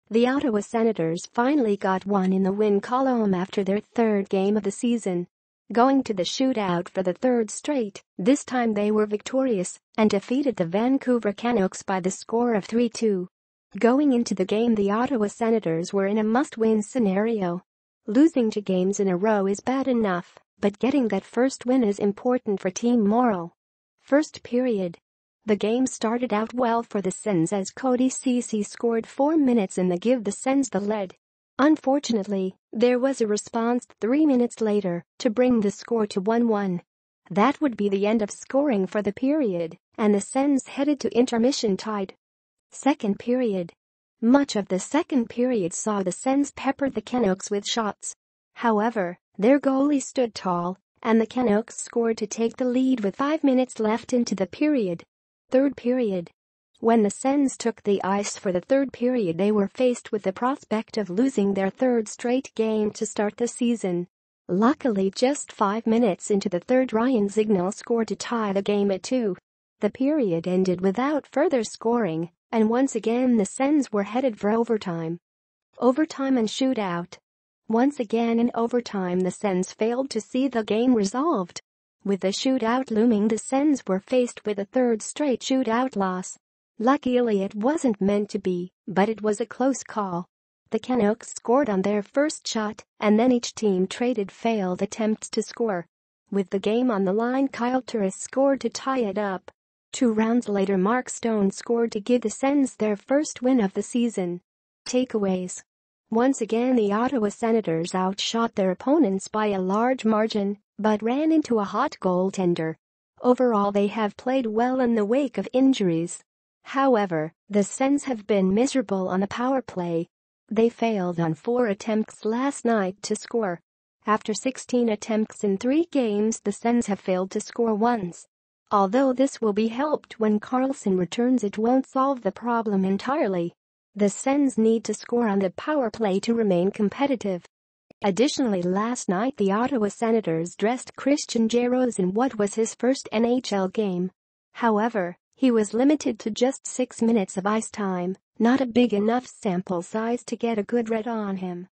The Ottawa Senators finally got one in the win column after their third game of the season. Going to the shootout for the third straight, this time they were victorious and defeated the Vancouver Canucks by the score of 3-2. Going into the game, the Ottawa Senators were in a must-win scenario. Losing 2 games in a row is bad enough, but getting that first win is important for team morale. First period. The game started out well for the Sens as Cody Ceci scored 4 minutes in to give the Sens the lead. Unfortunately, there was a response 3 minutes later to bring the score to 1-1. That would be the end of scoring for the period, and the Sens headed to intermission tied. Second period. Much of the second period saw the Sens pepper the Canucks with shots. However, their goalie stood tall, and the Canucks scored to take the lead with 5 minutes left into the period. Third period. When the Sens took the ice for the third period, they were faced with the prospect of losing their third straight game to start the season. Luckily, just 5 minutes into the third, Ryan Zignal scored to tie the game at 2. The period ended without further scoring, and once again the Sens were headed for overtime. Overtime and shootout. Once again in overtime, the Sens failed to see the game resolved. With the shootout looming, the Sens were faced with a third straight shootout loss. Luckily, it wasn't meant to be, but it was a close call. The Canucks scored on their first shot, and then each team traded failed attempts to score. With the game on the line, Kyle Turris scored to tie it up. 2 rounds later, Mark Stone scored to give the Sens their first win of the season. Takeaways. Once again, the Ottawa Senators outshot their opponents by a large margin, but ran into a hot goaltender. Overall, they have played well in the wake of injuries. However, the Sens have been miserable on the power play. They failed on 4 attempts last night to score. After 16 attempts in 3 games, the Sens have failed to score once. Although this will be helped when Carlson returns, it won't solve the problem entirely. The Sens need to score on the power play to remain competitive. Additionally, last night the Ottawa Senators dressed Christian Jaros in what was his first NHL game. However, he was limited to just 6 minutes of ice time, not a big enough sample size to get a good read on him.